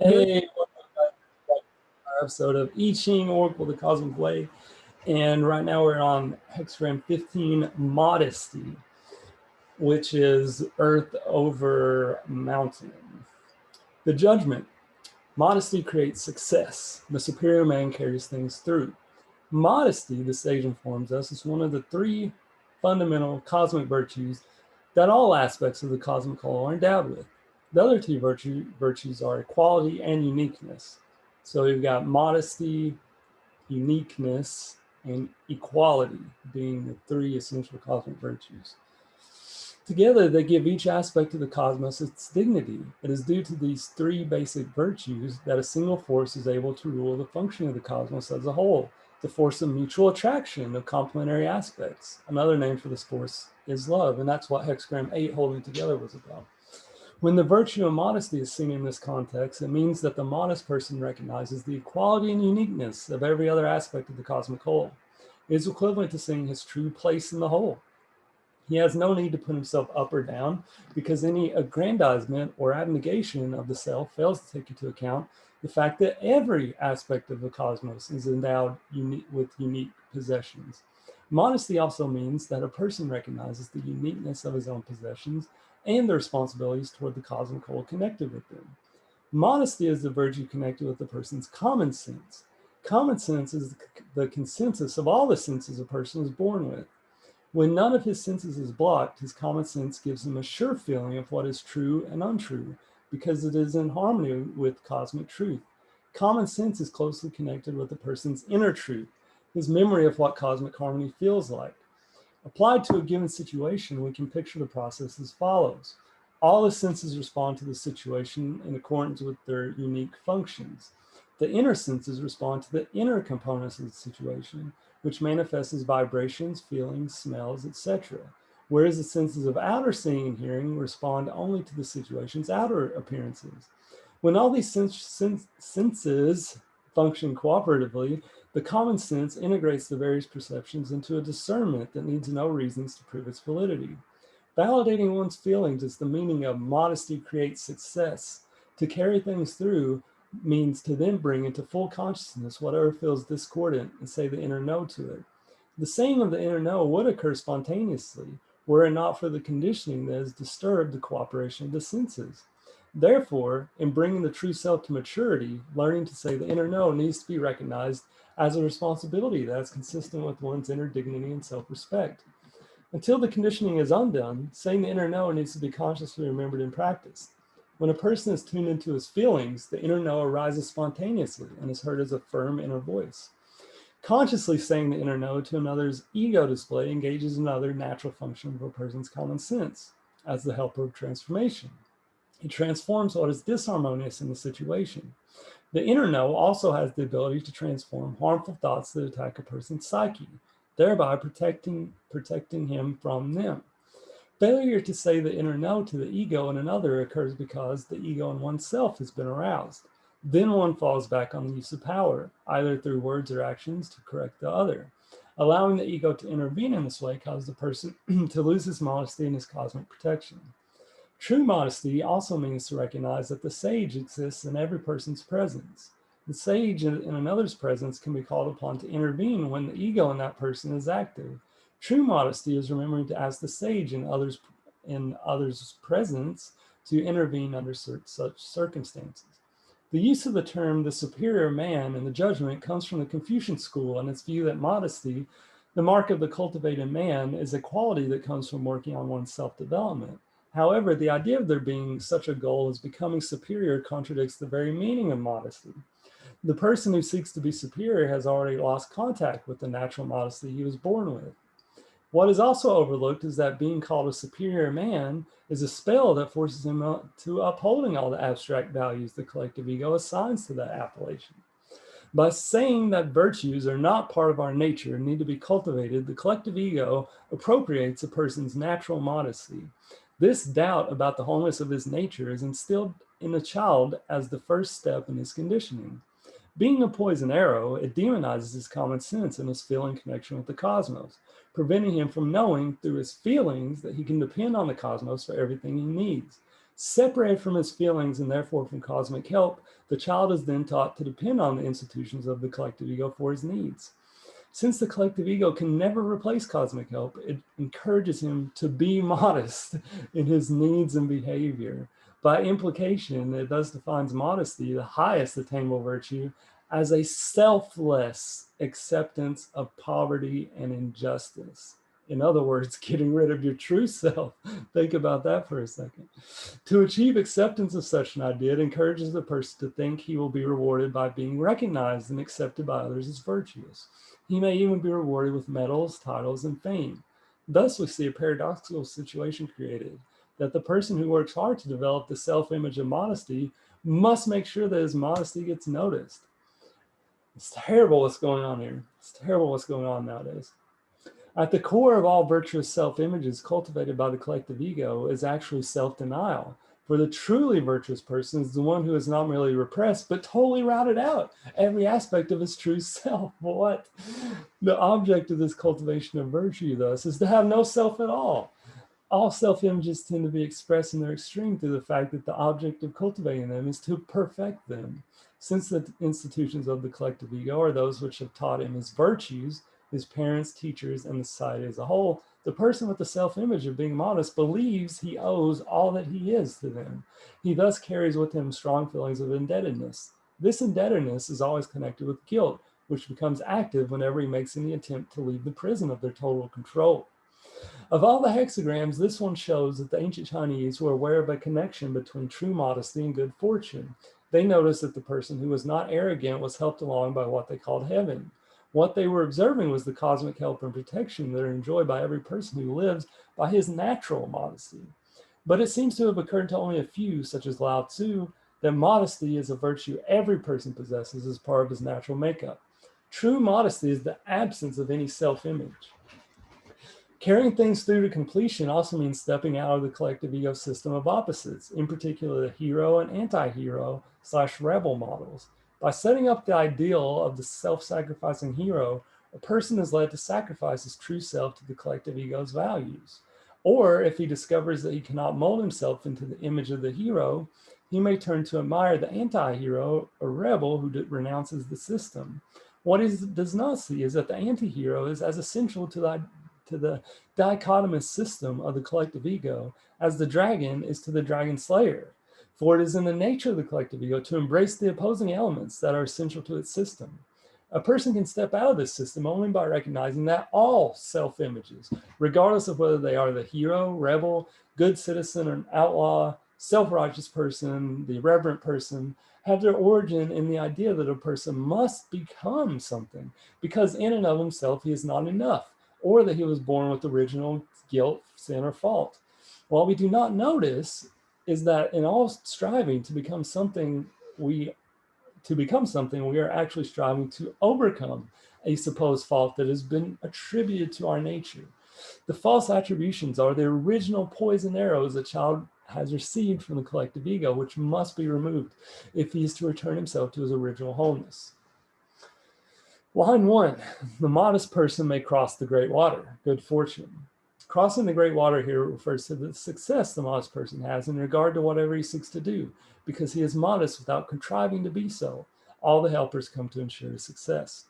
Good. Hey, welcome back to our episode of I Ching Oracle, the Cosmic Way. And right now we're on Hexagram 15, Modesty, which is Earth over Mountain. The judgment. Modesty creates success. The superior man carries things through. Modesty, the sage informs us, is one of the three fundamental cosmic virtues that all aspects of the cosmic whole are endowed with. The other two virtues are equality and uniqueness. So we've got modesty, uniqueness, and equality being the three essential cosmic virtues. Together, they give each aspect of the cosmos its dignity. It is due to these three basic virtues that a single force is able to rule the function of the cosmos as a whole, the force of mutual attraction of complementary aspects. Another name for this force is love, and that's what Hexagram 8, holding together, was about. When the virtue of modesty is seen in this context, it means that the modest person recognizes the equality and uniqueness of every other aspect of the cosmic whole. It is equivalent to seeing his true place in the whole. He has no need to put himself up or down because any aggrandizement or abnegation of the self fails to take into account the fact that every aspect of the cosmos is endowed with unique possessions. Modesty also means that a person recognizes the uniqueness of his own possessions and the responsibilities toward the cosmic whole connected with them. Modesty is the virtue connected with the person's common sense. Common sense is the consensus of all the senses a person is born with. When none of his senses is blocked, his common sense gives him a sure feeling of what is true and untrue, because it is in harmony with cosmic truth. Common sense is closely connected with a person's inner truth, his memory of what cosmic harmony feels like. Applied to a given situation, we can picture the process as follows. All the senses respond to the situation in accordance with their unique functions. The inner senses respond to the inner components of the situation, which manifests as vibrations, feelings, smells, etc., whereas the senses of outer seeing and hearing respond only to the situation's outer appearances. When all these senses function cooperatively, the common sense integrates the various perceptions into a discernment that needs no reasons to prove its validity. Validating one's feelings is the meaning of modesty creates success. To carry things through means to then bring into full consciousness whatever feels discordant and say the inner no to it. The saying of the inner no would occur spontaneously, were it not for the conditioning that has disturbed the cooperation of the senses. Therefore, in bringing the true self to maturity, learning to say the inner no needs to be recognized as a responsibility that is consistent with one's inner dignity and self-respect. Until the conditioning is undone, saying the inner no needs to be consciously remembered and practiced. When a person is tuned into his feelings, the inner no arises spontaneously and is heard as a firm inner voice. Consciously saying the inner no to another's ego display engages another natural function of a person's common sense as the helper of transformation. It transforms what is disharmonious in the situation. The inner no also has the ability to transform harmful thoughts that attack a person's psyche, thereby protecting him from them. Failure to say the inner no to the ego in another occurs because the ego in oneself has been aroused. Then one falls back on the use of power, either through words or actions, to correct the other. Allowing the ego to intervene in this way causes the person to lose his modesty and his cosmic protection. True modesty also means to recognize that the sage exists in every person's presence. The sage in another's presence can be called upon to intervene when the ego in that person is active. True modesty is remembering to ask the sage in others' presence to intervene under such circumstances. The use of the term the superior man in the judgment comes from the Confucian school and its view that modesty, the mark of the cultivated man, is a quality that comes from working on one's self-development. However, the idea of there being such a goal as becoming superior contradicts the very meaning of modesty. The person who seeks to be superior has already lost contact with the natural modesty he was born with. What is also overlooked is that being called a superior man is a spell that forces him to upholding all the abstract values the collective ego assigns to that appellation. By saying that virtues are not part of our nature and need to be cultivated, the collective ego appropriates a person's natural modesty. This doubt about the wholeness of his nature is instilled in a child as the first step in his conditioning. Being a poison arrow, it demonizes his common sense and his feeling connection with the cosmos, preventing him from knowing through his feelings that he can depend on the cosmos for everything he needs. Separated from his feelings and therefore from cosmic help, the child is then taught to depend on the institutions of the collective ego for his needs. Since the collective ego can never replace cosmic help, it encourages him to be modest in his needs and behavior. By implication, it thus defines modesty, the highest attainable virtue, as a selfless acceptance of poverty and injustice. In other words, getting rid of your true self. Think about that for a second. To achieve acceptance of such an idea, it encourages the person to think he will be rewarded by being recognized and accepted by others as virtuous. He may even be rewarded with medals, titles, and fame. Thus, we see a paradoxical situation created that the person who works hard to develop the self-image of modesty must make sure that his modesty gets noticed. It's terrible what's going on here. It's terrible what's going on nowadays. At the core of all virtuous self-images cultivated by the collective ego is actually self-denial. For the truly virtuous person is the one who is not merely repressed, but totally routed out every aspect of his true self. What? The object of this cultivation of virtue, thus, is to have no self at all. All self-images tend to be expressed in their extreme through the fact that the object of cultivating them is to perfect them. Since the institutions of the collective ego are those which have taught him his virtues, his parents, teachers, and the society as a whole, the person with the self-image of being modest believes he owes all that he is to them. He thus carries with him strong feelings of indebtedness. This indebtedness is always connected with guilt, which becomes active whenever he makes any attempt to leave the prison of their total control. Of all the hexagrams, this one shows that the ancient Chinese were aware of a connection between true modesty and good fortune. They noticed that the person who was not arrogant was helped along by what they called heaven. What they were observing was the cosmic help and protection that are enjoyed by every person who lives by his natural modesty. But it seems to have occurred to only a few, such as Lao Tzu, that modesty is a virtue every person possesses as part of his natural makeup. True modesty is the absence of any self-image. Carrying things through to completion also means stepping out of the collective ego system of opposites, in particular the hero and anti-hero / rebel models. By setting up the ideal of the self-sacrificing hero, a person is led to sacrifice his true self to the collective ego's values. Or if he discovers that he cannot mold himself into the image of the hero, he may turn to admire the anti-hero or rebel who renounces the system. What he does not see is that the anti-hero is as essential to the dichotomous system of the collective ego as the dragon is to the dragon slayer. For it is in the nature of the collective ego to embrace the opposing elements that are essential to its system. A person can step out of this system only by recognizing that all self-images, regardless of whether they are the hero, rebel, good citizen, or outlaw, self-righteous person, the irreverent person, have their origin in the idea that a person must become something, because in and of himself he is not enough, or that he was born with original guilt, sin, or fault. What we do not notice is that in all striving to become something, we are actually striving to overcome a supposed fault that has been attributed to our nature. The false attributions are the original poison arrows a child has received from the collective ego, which must be removed if he is to return himself to his original wholeness. Line 1, the modest person may cross the great water, good fortune. Crossing the great water here refers to the success the modest person has in regard to whatever he seeks to do, because he is modest without contriving to be so. All the helpers come to ensure his success.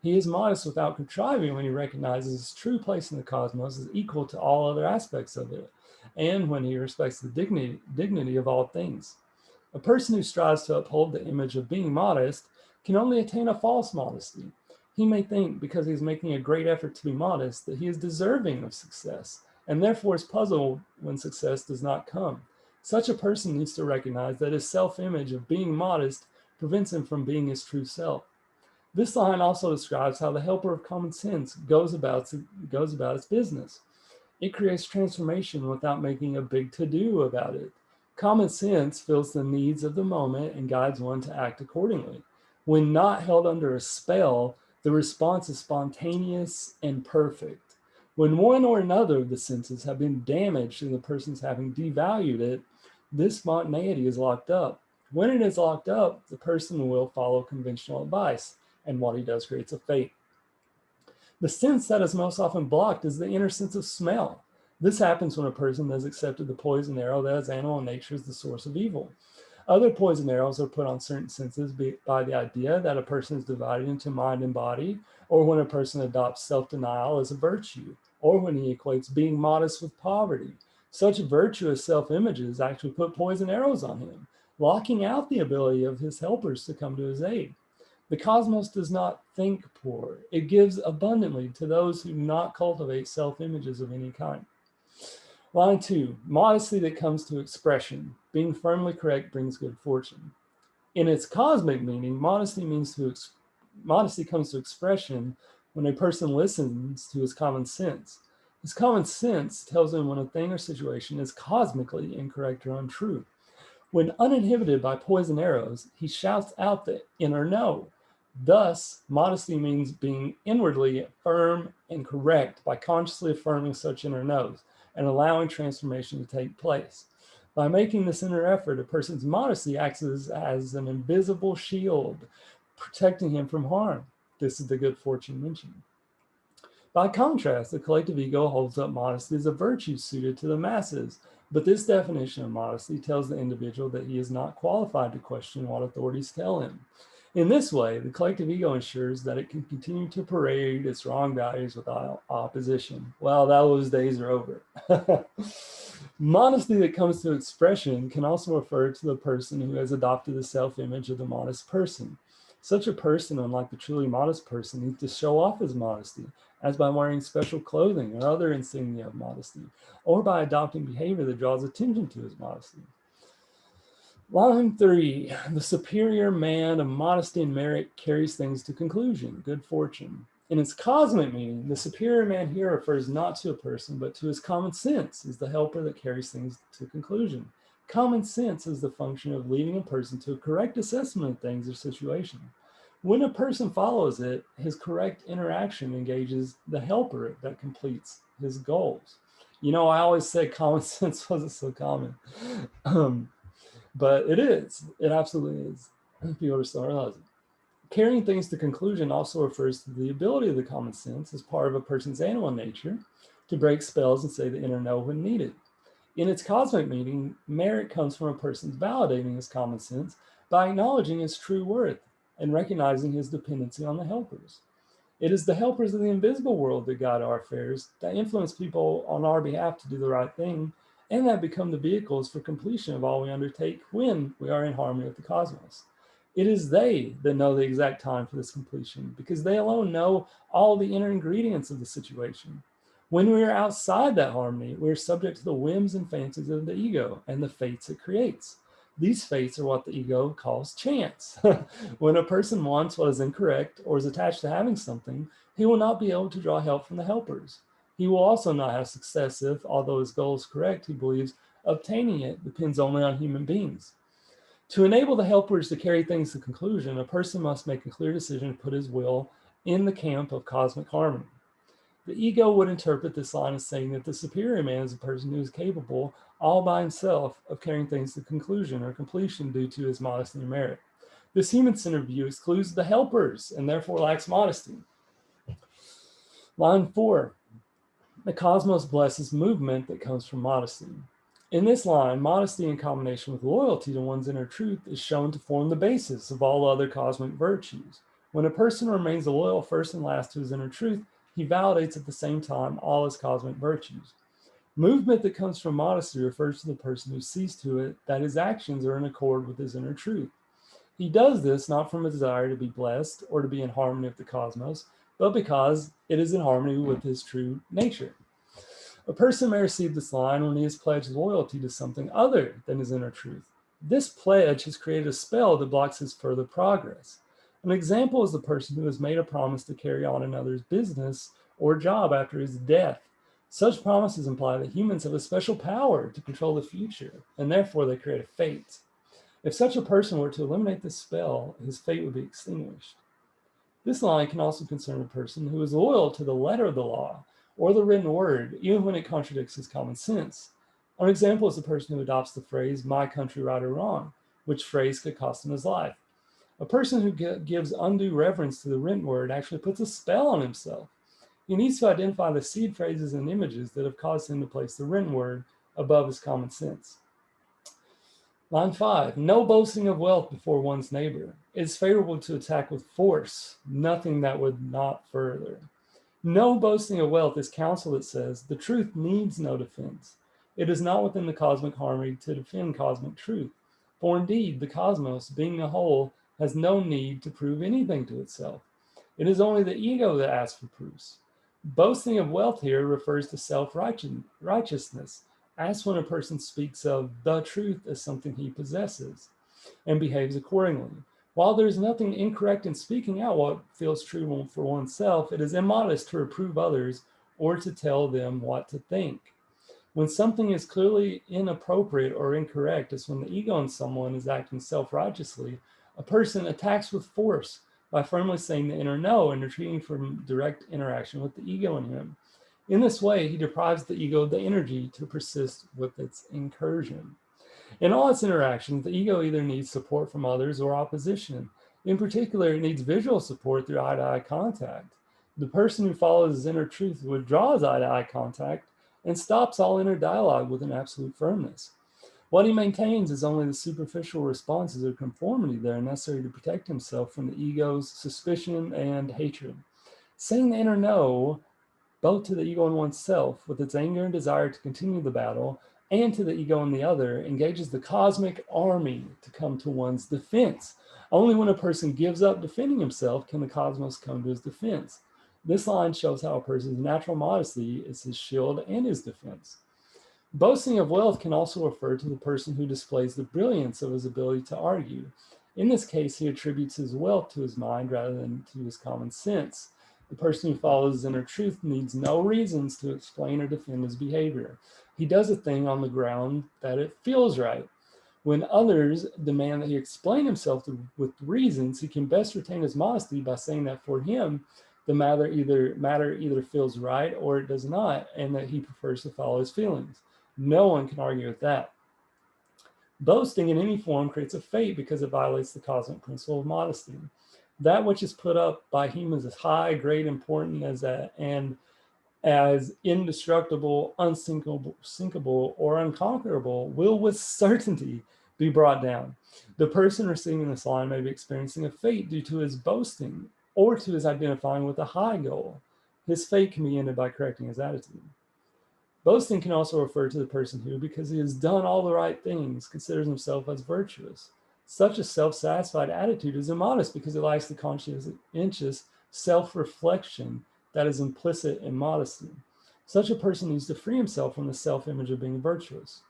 He is modest without contriving when he recognizes his true place in the cosmos is equal to all other aspects of it, and when he respects the dignity of all things. A person who strives to uphold the image of being modest can only attain a false modesty. He may think, because he is making a great effort to be modest, that he is deserving of success, and therefore is puzzled when success does not come. Such a person needs to recognize that his self-image of being modest prevents him from being his true self. This line also describes how the helper of common sense goes about its business. It creates transformation without making a big to-do about it. Common sense fills the needs of the moment and guides one to act accordingly. When not held under a spell, the response is spontaneous and perfect. When one or another of the senses have been damaged and the person's having devalued it, this spontaneity is locked up. When it is locked up, the person will follow conventional advice, and what he does creates a fate. The sense that is most often blocked is the inner sense of smell. This happens when a person has accepted the poison arrow that as animal nature is the source of evil. Other poison arrows are put on certain senses by the idea that a person is divided into mind and body, or when a person adopts self-denial as a virtue, or when he equates being modest with poverty. Such virtuous self-images actually put poison arrows on him, locking out the ability of his helpers to come to his aid. The cosmos does not think poor. It gives abundantly to those who do not cultivate self-images of any kind. Line 2, modesty that comes to expression. Being firmly correct brings good fortune. In its cosmic meaning, modesty comes to expression when a person listens to his common sense. His common sense tells him when a thing or situation is cosmically incorrect or untrue. When uninhibited by poison arrows, he shouts out the inner no. Thus, modesty means being inwardly firm and correct by consciously affirming such inner no's and allowing transformation to take place. By making this inner effort, a person's modesty acts as an invisible shield, protecting him from harm. This is the good fortune mentioned. By contrast, the collective ego holds up modesty as a virtue suited to the masses, but this definition of modesty tells the individual that he is not qualified to question what authorities tell him. In this way, the collective ego ensures that it can continue to parade its wrong values without opposition. Well, those days are over. Modesty that comes to expression can also refer to the person who has adopted the self-image of the modest person. Such a person, unlike the truly modest person, needs to show off his modesty, as by wearing special clothing or other insignia of modesty, or by adopting behavior that draws attention to his modesty. Line 3, the superior man of modesty and merit carries things to conclusion, good fortune. In its cosmic meaning, the superior man here refers not to a person, but to his common sense as the helper that carries things to conclusion. Common sense is the function of leading a person to a correct assessment of things or situation. When a person follows it, his correct interaction engages the helper that completes his goals. You know, I always said common sense wasn't so common. But it is. It absolutely is. People are still realizing. Carrying things to conclusion also refers to the ability of the common sense as part of a person's animal nature to break spells and say the inner no when needed. In its cosmic meaning, merit comes from a person's validating his common sense by acknowledging his true worth and recognizing his dependency on the helpers. It is the helpers of the invisible world that guide our affairs, that influence people on our behalf to do the right thing, and that become the vehicles for completion of all we undertake when we are in harmony with the cosmos. It is they that know the exact time for this completion, because they alone know all the inner ingredients of the situation. When we are outside that harmony, we are subject to the whims and fancies of the ego and the fates it creates. These fates are what the ego calls chance. When a person wants what is incorrect or is attached to having something, he will not be able to draw help from the helpers. He will also not have success if, although his goal is correct, he believes obtaining it depends only on human beings. To enable the helpers to carry things to conclusion, a person must make a clear decision to put his will in the camp of cosmic harmony. The ego would interpret this line as saying that the superior man is a person who is capable, all by himself, of carrying things to conclusion or completion due to his modesty and merit. This human-centered view excludes the helpers and therefore lacks modesty. Line 4, the cosmos blesses movement that comes from modesty. In this line, modesty in combination with loyalty to one's inner truth is shown to form the basis of all other cosmic virtues. When a person remains loyal first and last to his inner truth, he validates at the same time all his cosmic virtues. Movement that comes from modesty refers to the person who sees to it that his actions are in accord with his inner truth. He does this not from a desire to be blessed or to be in harmony with the cosmos, but because it is in harmony with his true nature. A person may receive this line when he has pledged loyalty to something other than his inner truth. This pledge has created a spell that blocks his further progress. An example is the person who has made a promise to carry on another's business or job after his death. Such promises imply that humans have a special power to control the future, and therefore they create a fate. If such a person were to eliminate this spell, his fate would be extinguished. This line can also concern a person who is loyal to the letter of the law or the written word, even when it contradicts his common sense. An example is the person who adopts the phrase, my country right or wrong, which phrase could cost him his life. A person who gives undue reverence to the written word actually puts a spell on himself. He needs to identify the seed phrases and images that have caused him to place the written word above his common sense. Line 5, no boasting of wealth before one's neighbor. It is favorable to attack with force, nothing that would not further. No boasting of wealth is counsel that says the truth needs no defense. It is not within the cosmic harmony to defend cosmic truth. For indeed, the cosmos, being a whole, has no need to prove anything to itself. It is only the ego that asks for proofs. Boasting of wealth here refers to self-righteousness, as when a person speaks of the truth as something he possesses and behaves accordingly. While there is nothing incorrect in speaking out what feels true for oneself, it is immodest to reprove others or to tell them what to think. When something is clearly inappropriate or incorrect, as when the ego in someone is acting self-righteously, a person attacks with force by firmly saying the inner no and retreating from direct interaction with the ego in him. In this way, he deprives the ego of the energy to persist with its incursion. In all its interactions, the ego either needs support from others or opposition. In particular, it needs visual support through eye-to-eye contact. The person who follows his inner truth withdraws eye-to-eye contact and stops all inner dialogue with an absolute firmness. What he maintains is only the superficial responses of conformity that are necessary to protect himself from the ego's suspicion and hatred. Saying the inner no, both to the ego in oneself, with its anger and desire to continue the battle, and to the ego in the other, engages the cosmic army to come to one's defense. Only when a person gives up defending himself can the cosmos come to his defense. This line shows how a person's natural modesty is his shield and his defense. Boasting of wealth can also refer to the person who displays the brilliance of his ability to argue. In this case, he attributes his wealth to his mind rather than to his common sense. The person who follows his inner truth needs no reasons to explain or defend his behavior. He does a thing on the ground that it feels right. When others demand that he explain himself with reasons, he can best retain his modesty by saying that for him, the matter either feels right or it does not, and that he prefers to follow his feelings. No one can argue with that. Boasting in any form creates a fate because it violates the cosmic principle of modesty. That which is put up by humans as high, great, important and as indestructible, unsinkable, or unconquerable will with certainty be brought down. The person receiving this line may be experiencing a fate due to his boasting or to his identifying with a high goal. His fate can be ended by correcting his attitude. Boasting can also refer to the person who, because he has done all the right things, considers himself as virtuous. Such a self-satisfied attitude is immodest because it lacks the conscientious self-reflection that is implicit in modesty. Such a person needs to free himself from the self-image of being virtuous.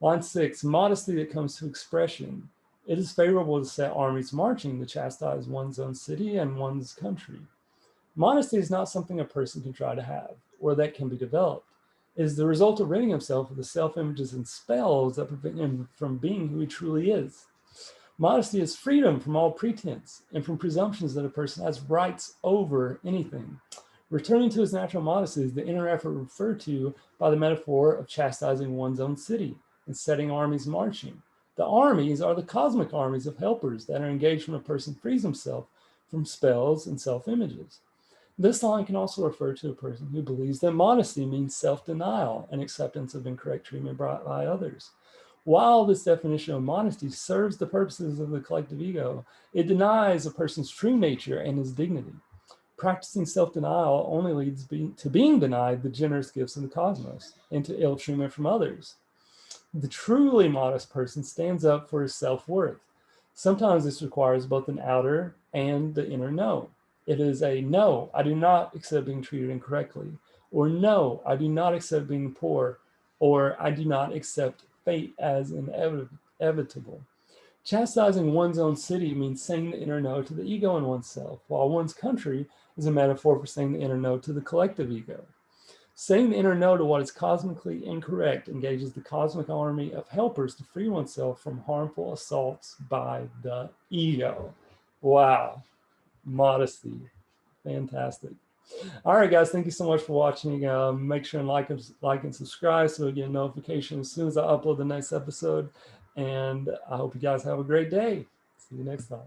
Line 6, modesty that comes to expression. It is favorable to set armies marching to chastise one's own city and one's country. Modesty is not something a person can try to have or that can be developed. It is the result of ridding himself of the self-images and spells that prevent him from being who he truly is. Modesty is freedom from all pretense and from presumptions that a person has rights over anything. Returning to his natural modesty is the inner effort referred to by the metaphor of chastising one's own city and setting armies marching. The armies are the cosmic armies of helpers that are engaged when a person frees himself from spells and self-images. This line can also refer to a person who believes that modesty means self-denial and acceptance of incorrect treatment brought by others. While this definition of modesty serves the purposes of the collective ego, it denies a person's true nature and his dignity. Practicing self-denial only leads to being denied the generous gifts of the cosmos and to ill treatment from others. The truly modest person stands up for his self-worth. Sometimes this requires both an outer and the inner no. It is a no, I do not accept being treated incorrectly, or no, I do not accept being poor, or I do not accept fate as inevitable. Chastising one's own city means saying the inner no to the ego in oneself, while one's country is a metaphor for saying the inner no to the collective ego. Saying the inner no to what is cosmically incorrect engages the cosmic army of helpers to free oneself from harmful assaults by the ego. Wow. Modesty. Fantastic. All right, guys, thank you so much for watching. Make sure and like and subscribe so you get a notification as soon as I upload the next episode. And I hope you guys have a great day. See you next time.